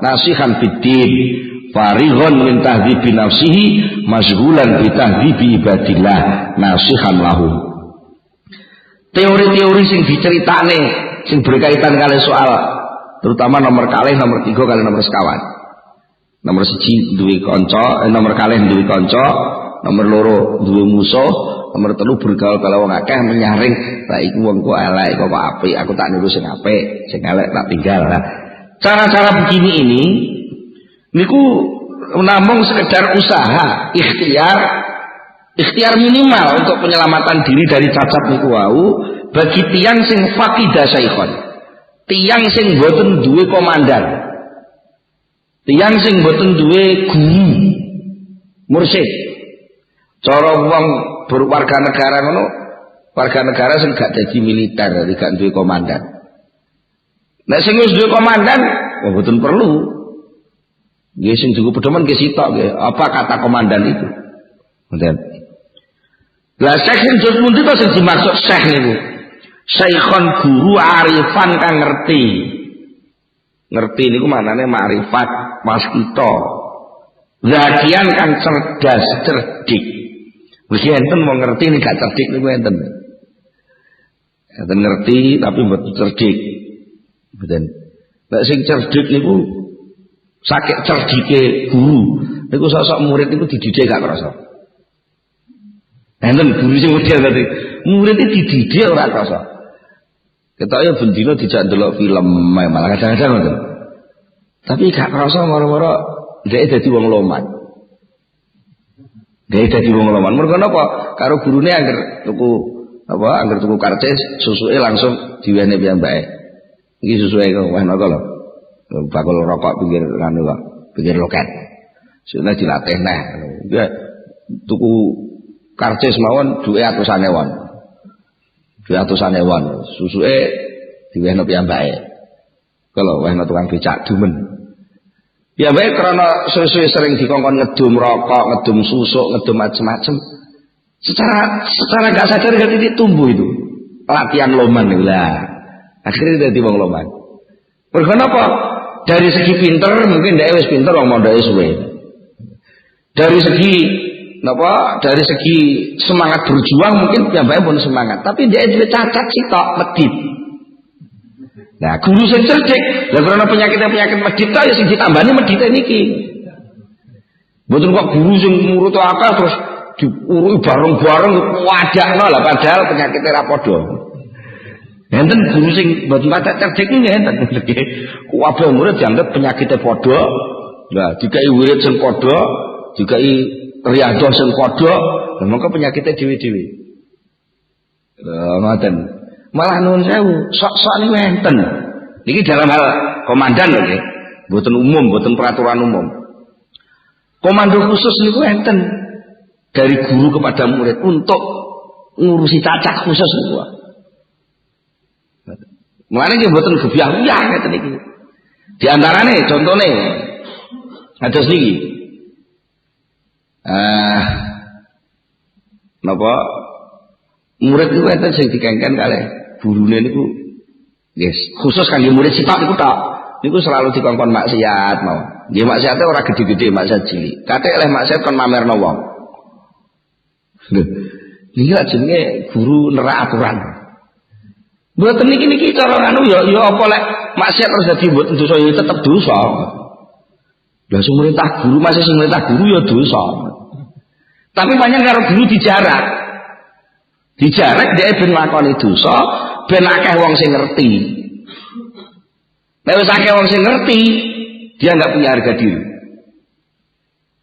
B: nasihan fiddin farighun min tahdhibi nafsihi masyghulan bi tahdhibi ibadillah nasihan lahu. Teori-teori sing diceritane sing berkaitan kali soal terutama nomor kalih, nomor 3 kali nomor sekawan. Nomor 1 duwe kanca, nomor kalih duwe kanca, nomor 2 duwe musuh, nomor 3 bergaul karo wong akeh menyaring, lah iku wong kok elek kok apik, aku tak niru sing apik, sing elek tak tinggal. Lah cara-cara begini ini niku namung sekedar usaha ikhtiar minimal untuk penyelamatan diri dari cacat niku wau bagi tiyang sing faqidah saikhon, tiyang sing boten duwe komandan, tiyang sing boten duwe guru mursyid. Cara wong berwarga negara ngono, warga negara sing gak dadi militer, gak duwe komandan. Nek sing wis duwe komandan, boten perlu. Nggih sing duwe pedoman nggih sitok nggih. Apa kata komandan itu? Ngoten. Lah syekh sing jus pundi to sing dimaksud syekh niku? Syekhon guru arifan kang ngerti. Ngerti niku maknane ma'rifat waskita. Zakian kang cerdas, cerdik. Wis enten wong ngerti nek gak cerdik niku enten. Enten ngerti tapi mboten cerdik. Mboten. Nek sing cerdik niku sakit cerdike guru. Niku sosok murid niku dididik gak kerasa. Enten guru sing model tadi. Murid iki dididik ora kerasa. Ketoke bendina dijak ndelok film malah kadang-kadang ngoten. Tapi gak kerasa moro-moro dhek dadi wong loman. Dhek dadi wong loman. Mergo napa? Karo gurune angger tuku karcis, susuke langsung diwene piyambake. Iki susuke kok wahno kok lho. Bakul rokok pinggir nganu kok, pinggir loket. Sune dilatih neh. Ya tuku karcis mawon duwe atusane won. Susuke diwehno piyambake. Kalau wehno tukang becak dumen. Ya baik karena susu sering dikongkon ngedum rokok, ngedum susuk, ngedum macam-macam. Secara gak sadar gak tumbuh itu. Latihan loman lah. Akhirnya jadi wong loman. Mergo napa? Dari segi pinter mungkin dhek wis pinter wong mondhoke suwe. Dari segi napa? Dari segi semangat berjuang mungkin piyambake pun semangat, tapi dhek dhewe cacat sitok medhit. Nah, guru sing cerdik, lha karena penyakit medhit ta ya sing ditambani medhite niki. Mboten kok guru sing nurut akal terus diurui bareng-bareng wadakno lah padahal penyakite ra padha. Enten guru sing mboten patek cerdik niku enten. Kabeh murid dianggap penyakite padha. Lah dikai wirid sing padha, dikai riyadhah sing padha, lha mongko penyakite dhewe-dhewe. Ngoten. Malah nuwun sewu, sok-sok niku enten. Niki dalam hal komandan lho nggih. Mboten umum, mboten peraturan umum. Komando khusus niku enten dari guru kepada murid untuk ngurusi cacat khusus niku. Mulane nggih mboten gebyah-uyah ngeten iki. Di antarane contone ada niki. Napa murid niku enten sing dikengken kalih gurune niku yes, khusus kangge murid sitok niku tok. Niku selalu dikongkon maksiat mau. Nggih maksiate ora gede-gede, maksiat cilik. Kate oleh maksiat kon mamerno wong. Niki lak jenenge guru nerak aturan. Mboten niki cara anu ya apa lek maksiat terus dadi mboten dosa ya tetep dosa. Lah sing merintah guru masih sing merintah guru ya dosa. Tapi banyak karo guru dijarak. Dijarak dia ben lakoni dosa, ben akeh wong sing ngerti. Nek wis akeh wong sing ngerti, dia enggak punya harga diri.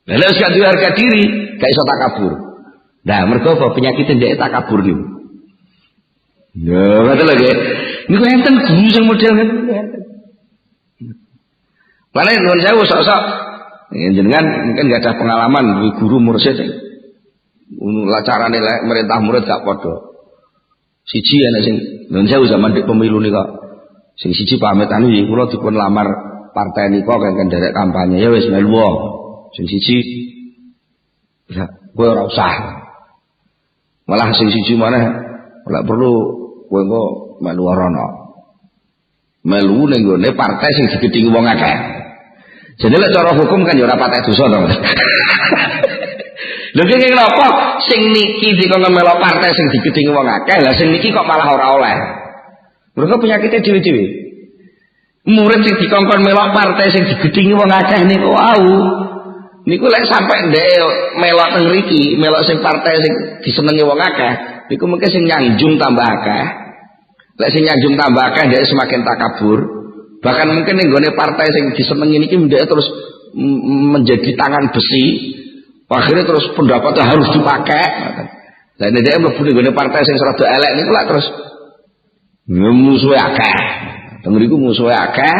B: Lah nek wis gak duwe harga diri, gak iso takabur. Nah, mergo apa penyakit ndek takabur niku. Ya, ngoten lho nggih. Niku enten guru sing model ngeten. Mane nuwun sewu sok-sok jenengan mungkin gak ada pengalaman guru mursyid. Lah carane merintah murid gak padha. Siji ana sing nuwun sewu zaman dik pemilu nika. Sing siji pamit anu iki kula dipun lamar partai nika kengken derek kampanye ya wis melu. Sing siji ya kowe ora usah. Malah sing siji maneh ora perlu kowe engko melu rono. Melu ning gone partai sing digedhingi wong akeh. Jadi lek cara hukum kan ya ora patek dosa to. Lho kene napa sing niki dikon melok partai sing digedhingi wong akeh, lah sing niki kok malah ora oleh. Mergo penyakite dhewe-dhewe. Murid sing dikongkon melok partai sing digedhingi wong akeh niku wau. Niku lek sampe ndek melok teng mriki, melok sing partai sing disenengi wong akeh, niku mungkin sing nyanjung tambah akeh. Lek sing nyanjung tambah akeh ndek semakin takabur. Bahkan mungkin ning gone partai sing disenengi niki ndek terus menjadi tangan besi. Akhirnya terus pendapatnya harus dipakai. Lah nek dhek mlebu ning gone partai sing rada elek niku lak terus musuhe akeh. Teng mriku musuhe akeh,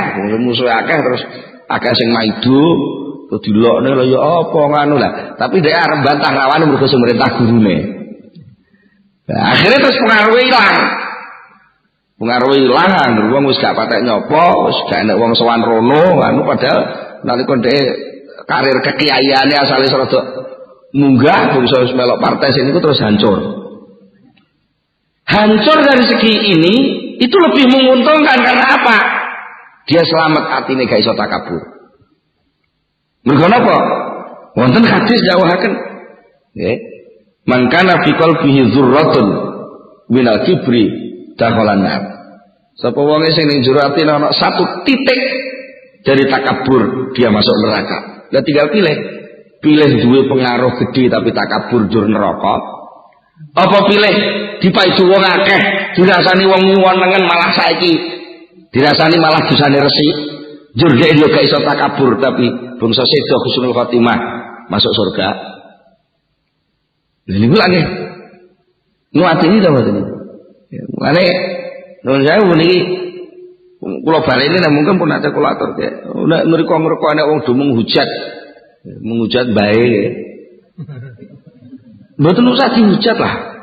B: terus akeh sing maido. Dilokne lho ya apa ngono lah. Tapi dhek arep bantah lawan mergo sing merintah gurune. Nah, akhirnya terus pengaruhe ilang, wong wis gak patek nyopo, wis gak enek wong sowan rono, anu padahal nalika dhek karir kekiaiane asale rada munggah bangsa wis melok partai sing niku terus hancur. Hancur dari segi ini itu lebih menguntungkan karena apa? Dia selamat atine gak iso takabur. Mergo napa? Wonten hadis dawuhaken, nggih. Man kana fi qalbihi dzurratun minal kibri dakhalan nar. Sapa wonge sing ning jero atine ana satu titik dari takabur, dia masuk neraka. Lah tinggal pilih duwe pengaruh gede tapi takabur jur neraka. Apa pilih dipaidu wong akeh, dirasani wong nyuwunengen malah saiki dirasani malah dosane resik. Jur dhek yo gak iso takabur tapi bangsa sedo husnul khotimah masuk surga. Lha niku lagi nuatini ta mboten. Mane nuwun sewu niki kula baleni nek mungkin pun ada kula atur ya. Nek mriko ana wong do menghujat bae. Mboten usah dihujat lah.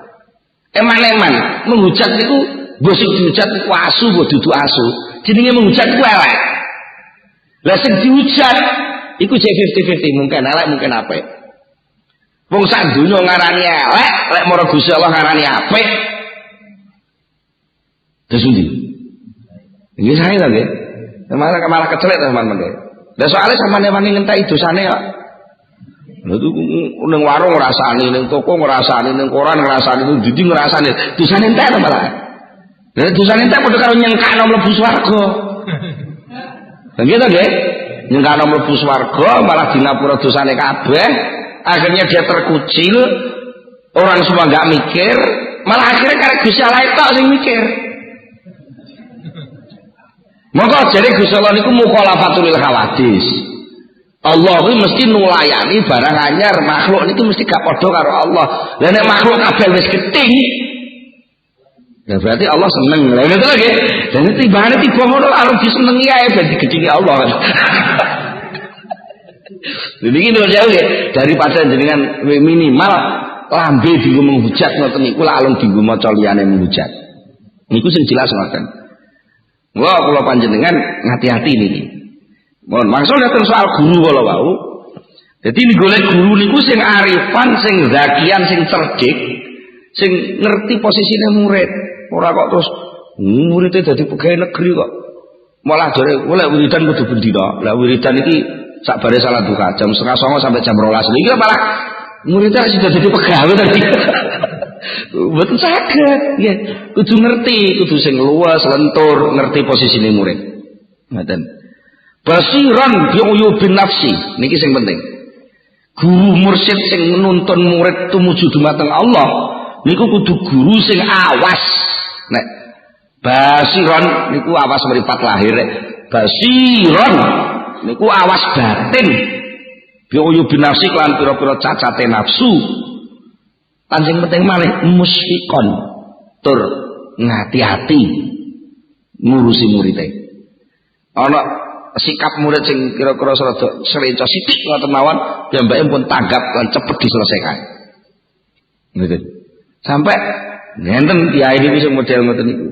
B: Eman-eman menghujat niku mbok sing dihujat niku asu mbok dudu asu. Jenenge menghujat ku elek. Lah sing dihujat iku jek 50-50, mungkin elek mungkin apik. Wong sak donya ngarani elek, lek marang Gusti Allah ngarani apik. Desundi. Nggih sae ta nggih. Malah kecelek teman-teman nggih. Lah soalé sampeyan wani ngenteni dosane kok. Lha itu ning warung ngrasani, ning toko ngrasani, ning koran ngrasani, ning ndi ngrasani. Dosane entek ta malah. Lah dosane entek padha karo nyengkakno mlebu swarga. Nggih ta nggih? Nyengkakno mlebu swarga malah dinapura dosane kabeh, akhirnya dia terkucil, orang semua enggak mikir, malah akhirnya karek Gusti Allah tok sing mikir. Maka jare Gusti Allah niku mukhalafatul hawadis. Allah kuwi mesti nulayani barang anyar, makhluk niku mesti gak padha karo Allah. Lah nek makhluk kabeh wis gething, ya berarti Allah seneng. Lah ngono nggih. Dan timbangane tiba ngono arep disenengi ae ben digedhingi Allah. Niki nuwun sewu nggih, daripada jenengan minimal lambe dienggo menghujat ngoten niku lak alung dienggo maca liyane menghujat. Niku sing jelas ngoten. Wah, kula panjenengan ngati-hati niki. Mohon maksud dateng soal guru kala wau. Dadi golek guru niku sing arifan, sing zakian, sing cerdik, sing ngerti posisine murid. Ora kok terus muridé dadi pegawai negeri kok. Malah jare golek wiridan kudu bendina. Lah wiridan iki sakbare salat duha jam 09.30 sampai jam 12. Iki malah muridé sudah dadi pegawai tadi. Mboten saged, nggih. Kudu ngerti, kudu sing luas, lentur, ngerti posisine murid. Ngoten. Basiran bi'uyubin nafsi, niki sing penting. Guru mursyid sing nuntun murid tumuju dumateng Allah niku kudu guru sing awas. Nek basiran niku awas mripat lahir, basiran niku awas batin. Bi'uyubin nafsi lan pira-pira cacate nafsu. Lan sing penting malih musfiqon, tur ngati-hati ngurusi muridé. Ana sikap murid sing kira-kira rada sereca sithik ngoten mawon piyambake pun tanggap lan cepet diselesaikan. Ngoten. Sampai ngenten kiai niku sing model ngoten niku.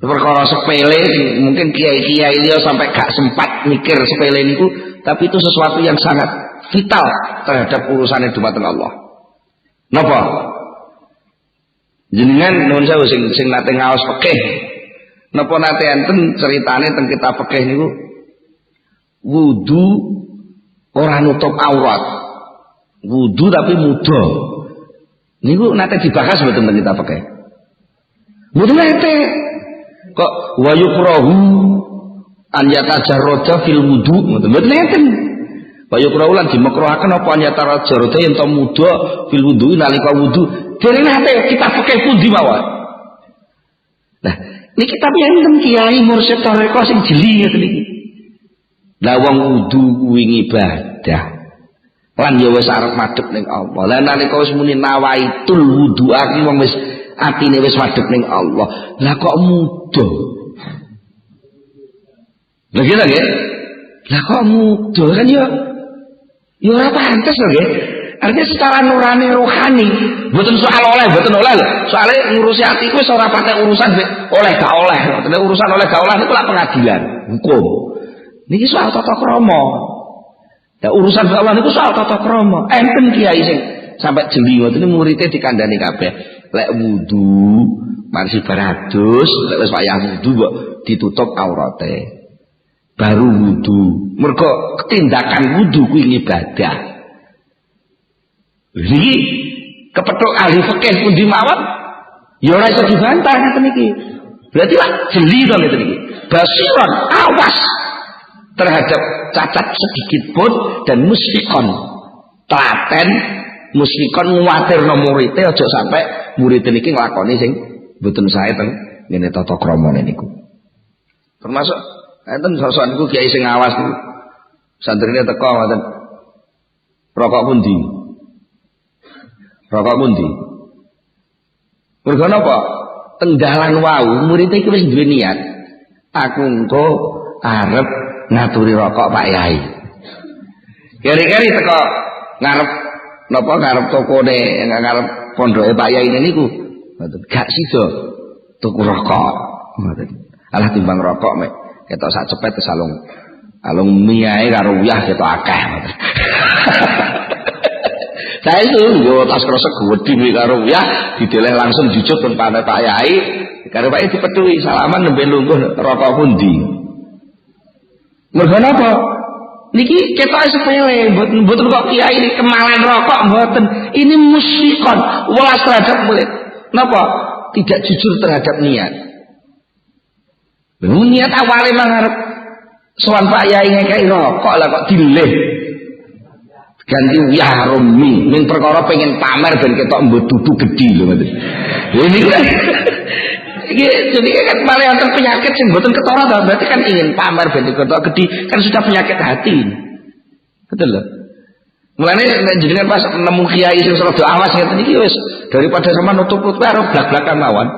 B: Perkara sepele mungkin kiai-kiai liya sampai gak sempat mikir sepele niku, tapi itu sesuatu yang sangat vital terhadap urusannya dumateng Allah. Napa? Jenengan nuwun sewu sing nate ngaos fikih. Napa nate enten ceritane teng kitab fikih niku. wudu ora nutup aurat. Wudu tapi muda. Niku nate dibahas mboten kita pakai. Mboten nate. Kok wa yukrahu an yatajarrada fil wudu. Mboten nate. Wa yukrahu lan dimekruhaken apa an yatajarrada yen to muda fil wudu nalika wudu. Dene nate kita pakai pundi mawon. Nah, niki tapi enten kiai mursyid tarekah sing jeli ngeten iki. Lah wong wudu kuwi ibadah. Lan ya wis arep madhep ning Allah. Lah nalika wis muni nawaitul wudu'a wong wis atine wis madhep ning Allah. Lah kok muda. Lah kira nggih? Lah kok muda kan ya ora pantes lho nggih. Artinya secara nurani rohani, mboten soal oleh, mboten oleh lho. Soale ngurusi atiku wis ora patek urusan oleh gak oleh. Urusan oleh gak oleh niku lak pengadilan, hukum. Niki soal tata krama. Ya urusan Allah niku soal tata krama. Enten kiai sing sampai jeli ngoten muridé dikandani kabeh. Lek wudu, marsi baradus, lek wis wayah wudu kok ditutup aurate. Baru wudu. Mergo tindakan wudu kuwi ibadah. Iki kepethuk ahli fikih pundi mawon ya ora iso dibantah ngeten iki. Berarti lak jeli to ngeten iki. Basiron awas terhadap cacat sedikit pun dan musfikon telaten musfikon nguwatirno muridé aja sampe murid niki nglakoni sing mboten sae teng ngene tata krama niku. Termasuk enten sosok niku kiai sing awas niku. Santrine teko ngoten. Rokok pundi? Rokok pundi? Mergo napa? Teng dalan wau murid iki wis duwe niat. Aku engko arep ngaturi rokok Pak Yai. Keri-keri teko ngarep napa ngarep tokone ngarep pondoke Pak Yai niku. Gak sida tuku rokok. Ngoten. Alah timbang rokok mek ketok sak cepet alung miyae karo uyah ketok akeh. Saya itu yo tas krosok gedhi karo ya dideleh langsung jujuk pun Pak Yai karo Pak Yai dipethuki salaman nembe lungguh rokok pundi. Mergo napa? Niki ketoke sepele, mboten kok kiai ini kemalen rokok mboten. Ini musyikon welas terhadap murid. Napa? Tidak jujur terhadap niat. Niat awalnya mangharep sowan Pak Yai ngekeki rokok lah kok dileh. Ganti ya romi ning perkara pengen pamer ben ketok mbok dudu gedhi lho ngoten. Ini kan jadi kan malah wonten penyakit sing mboten ketara to, berarti kan ingin pamer ben ketok gedhi kan sudah penyakit hati. Betul lho. Mulane nek jenengan pas nemu kiai sing rada awas ngeten iki wis daripada sama nutup-nutup karo blak-blakan mawon.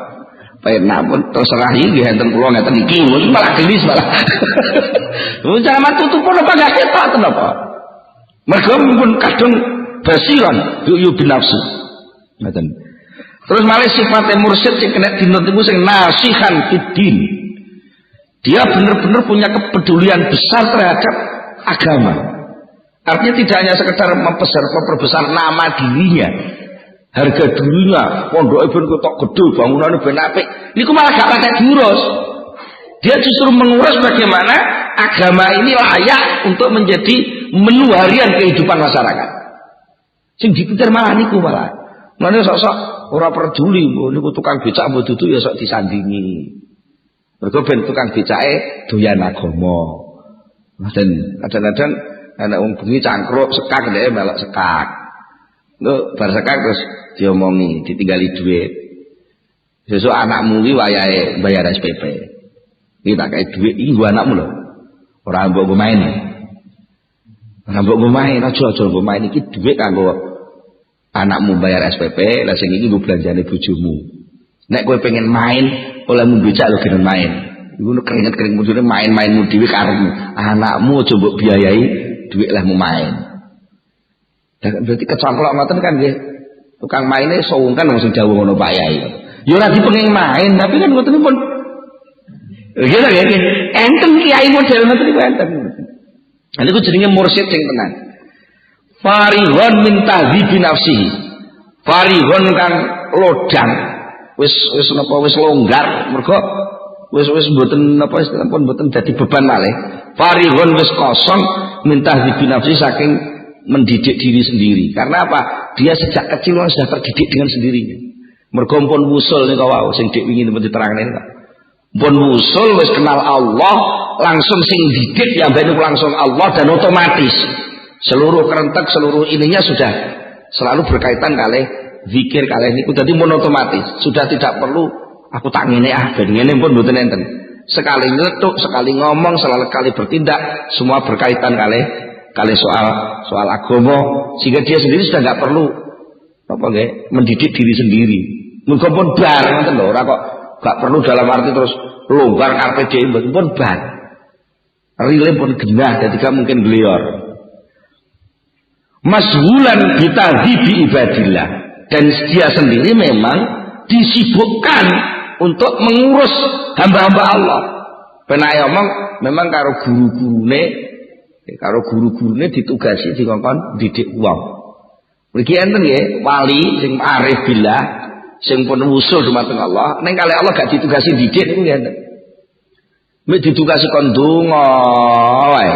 B: Penak pun terserah iki enten kula ngeten iki malah gelis malah. Wong cara tutup pun apa gak ketok kenapa? Mergo pun kadung basiran yu binafsu. Ngoten. Terus malah sifatnya mursyid sing kena dinut iku sing nasihan fiddin. Dia benar-benar punya kepedulian besar terhadap agama. Artinya tidak hanya sekedar memperbesar nama dirinya, harga dirinya, pondoke ben ketok gedhe, bangunane ben apik. Niku malah gak patek diurus. Dia justru mengurus bagaimana agama ini layak untuk menjadi menu harian kehidupan masyarakat. Sing dipikir malah niku malah. Mulane sok-sok ora peduli niku tukang becak mbok dudu ya sok disandingi. Mergo ben tukang becake doyan agama. Dan kadang-kadang anak wong bengi cangkruk sekak dhek melok sekak. Lho bar sekak terus diomongi, ditinggali duit. Sesuk anakmu iki wayahe bayar SPP. Iki tak kae duit iki nggo anakmu lho. Ora mbok nggo main. Ora mbok nggo main, aja nggo main iki duit kanggo anakmu bayar SPP, lah sing iki nggo belanjane bojomu. Nek kowe pengen main, olehmu becak lho gelem main. Iku keringet-keringet mujune main-mainmu dhewe karepmu. Anakmu aja mbok biayai duit lehmu main. Berarti kecongklok ngoten kan nggih. Tukang maine sungkan wong sing dawuh ngono Pak Yai. Ya ora dipenging main, tapi kan ngoten pun nggih ta nggih. Enten kiai model ngoten niku enten. Lha niku jenenge mursyid sing tenan. Farihun min tahdzibi nafsihi. Farihun kang lodang wis napa wis longgar mergo wis mboten napa istilah pun mboten dadi beban malih. Farighun wis kosong minta nafsi saking mendidik diri sendiri. Karena apa? Dia sejak kecil sudah terdidik dengan sendirinya. Mergo pun wusul nika wau sing dik wingi temen diterangane nika. Pun wusul wis kenal Allah, langsung sing didik ya ben langsung Allah dan otomatis seluruh kerentek seluruh ininya sudah selalu berkaitan kalih zikir kalih niku dadi pun otomatis, sudah tidak perlu aku tak ngene ben ngene pun mboten enten. Sekali nyetuk, sekali ngomong, sekali bertindak semua berkaitan kalih soal agama sehingga dia sendiri sudah enggak perlu apa nggih mendidik diri sendiri. Muga pun bar ngoten lho, ora kok gak perlu dalam arti terus longgar karepe dhewe pun bar. Rile pun genah dadi gak mungkin glior. Mashulan bitadhibi ibadillah, dan dia sendiri memang disibukkan untuk mengurus hamba-hamba Allah. Penak omong memang karo guru-gurune ditugasi dikongkon didik wong. Mriki enten nggih wali sing arif billah sing pun usul dumateng Allah, ning kalih Allah gak ditugasi didik niku ngene. Mek ditugasi kon donga wae.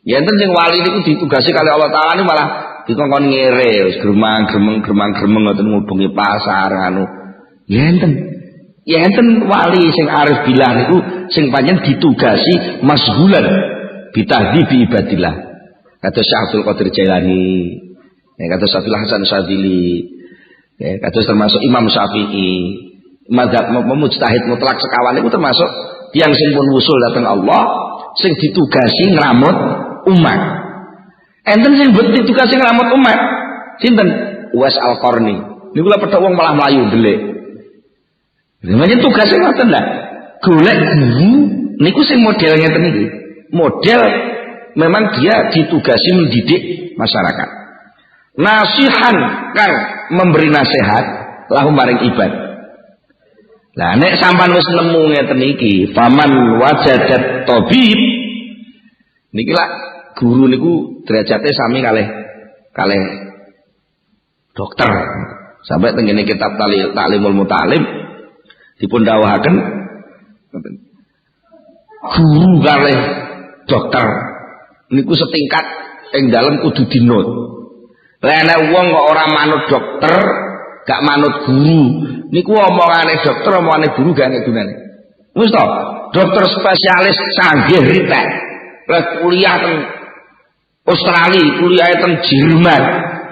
B: Ya enten sing wali niku ditugasi kalih Allah Taala niku malah dikongkon ngere, wis gremang-gremeng ngoten ngubungi pasar anu. Ya enten wali sing arif billah niku sing pancen ditugasi mashulan bitahdzibi ibadillah. Kados Syekh Abdul Qadir Jailani, kados Abdul Hasan Syadzili, kados termasuk Imam Syafi'i, mazhab mujtahid mutlak sekawan itu termasuk yang sing pun wusul datang Allah, sing ditugasi ngramut umat. Enten sing ditugasi ngramut umat, sinten? Uwais Al-Qarni. Niku lha pedhok wong malah mlayu ndelik. Namanya tugasnya ngoten lah. Golek guru niku sing model ngeten iki. Model memang dia ditugasi mendidik masyarakat. Nasihan kang memberi nasihat lahum maring ibad. Lah nek sampean wis nemu ngeten iki, faman wajadat tabib niki lah guru niku derajate sami kalih dokter. Sampai tengene kitab Ta'limul Muta'alim dipun dawuhaken guru kalih dokter niku setingkat ing dalem kudu dinut. Lah nek wong kok ora manut dokter, gak manut guru, niku omongane dokter omongane guru gak enek gunane. Wis to, dokter spesialis canggih ritek. Lah kuliah teng Australia, kuliah teng Jerman,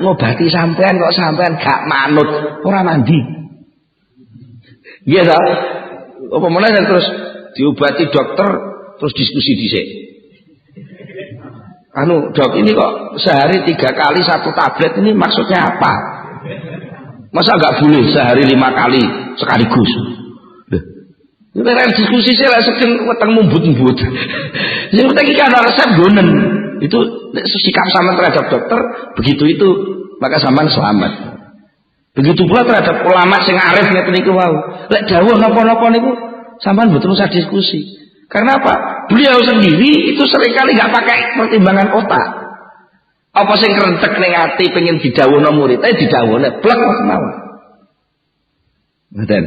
B: ngobati sampean kok sampean gak manut, ora mandi. Nggih to? Apa meneh terus diobati dokter terus diskusi dhisik. Anu dok ini kok sehari 3 kali 1 tablet ini maksudnya apa? Masa nggak boleh sehari 5 kali sekaligus? Ini diskusi saya langsung weteng mumbut-mumbut. Yang penting kan ada resep gonen. Itu sikap sama terhadap dokter begitu itu maka sampean selamat. Begitu pula terhadap ulama sing arif ngeten niku wau. Lek dawuh napa-napa niku sampean mboten usah diskusi. Karena apa? Beliau sendiri itu seringkali nggak pakai pertimbangan otak. Apa sing kerentek ning ati pengen didhawuhna murid, didhawuhna plek mawon. Ngoten.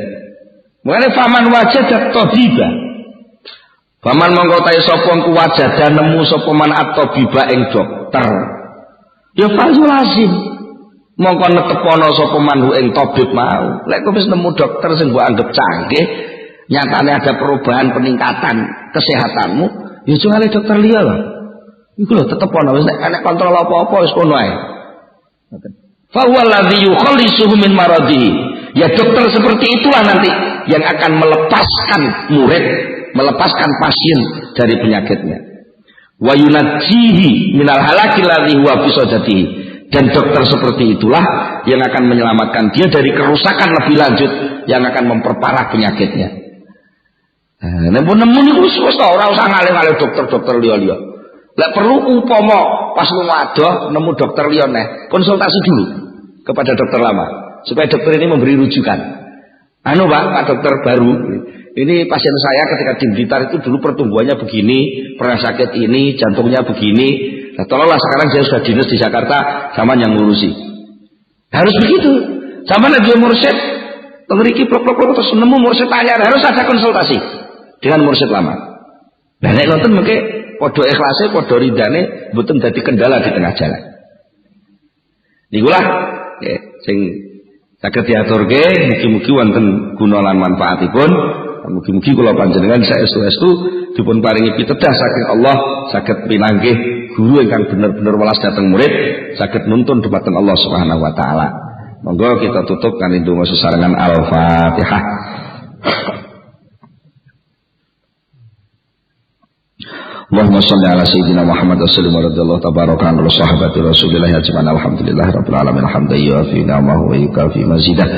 B: Mulane faman wajadat tabiba. Faman mongko tahe sapa ku wajada nemu sapa man at-tabiba ing dokter. Ya fazul lazim. Mongko netepono sapa man ing tabib mau. Lek kok wis nemu dokter sing mbok anggap canggih, nyatane ada perubahan peningkatan kesehatanmu, ya cuma dokter liya lah. Iku lho tetep ana wis nek kontrol apa-apa wis kono ae. Fa huwa alladhi yukhallisuhu min maradihi. Ya dokter seperti itulah nanti yang akan melepaskan murid, melepaskan pasien dari penyakitnya. Wa yunajjihi minal halaki alladhi huwa fi sadatihi. Dan dokter seperti itulah yang akan menyelamatkan dia dari kerusakan lebih lanjut yang akan memperparah penyakitnya. Nek nemu niku wis ora usah ngalih-alih dokter-dokter liya-liya. Lek perlu umpama pas lunga adoh nemu dokter liya neh, konsultasi dulu kepada dokter lama supaya dokter ini memberi rujukan. Anu Pak dokter baru, ini pasien saya ketika di Blitar itu dulu pertumbuhannya begini, pernah sakit ini, jantungnya begini. Nah, tolonglah sekarang dia sudah dinas di Jakarta, sama yang ngurusi. Harus begitu. Sama dia mursyid, memiliki plok-plok terus nemu mursyid tanya, harus ada konsultasi dengan mursyid lama. Lah nek ngoten mengke padha ikhlase, padha ridane mboten dadi kendala di tengah jalan. Nikulah sing saged diaturke mugi-mugi wonten guna lan manfaatipun. Mugi-mugi kula panjenengan saestu-estu dipun paringi pitedah saking Allah saged pinanggih guru ingkang bener-bener welas dhateng murid, saged nuntun dhumateng Allah Subhanahu wa taala. Monggo kita tutup kanthi donga sesarengan Al-Fatihah. Allahumma shalli ala sayyidina Muhammad wa sallim radhiyallahu tabaraka an sahabati Rasulillah ajma'in alhamdulillahi rabbil alamin hamdan yu'afi ni'amahu wa yukafi mazidah.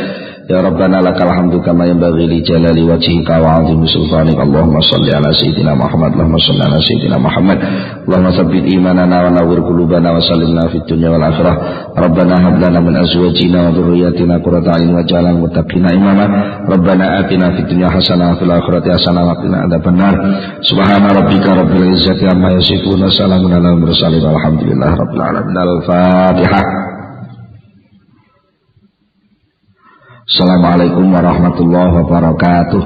B: Ya Rabbana lakal hamdu kama yanbaghi li jalali wajhika wa 'azimi sultanika. Allahumma shalli ala sayyidina Muhammad. Allahumma shalli ala sayyidina Muhammad. Allahumma tsabbit imanana wa nawwir qulubana wa sallimna fid dunya wal akhirah. Rabbana hab lana min azwajina wa dhurriyyatina qurrata a'yun waj'alna lil muttaqina imama. Rabbana atina fid dunya hasanah wa fil akhirati hasanah wa qina adzabannar. Subhana rabbika rabbil izzati amma yasifun wa salamun alal mursalin walhamdulillahi rabbil alamin. Al-Fatihah. Assalamualaikum warahmatullahi wabarakatuh.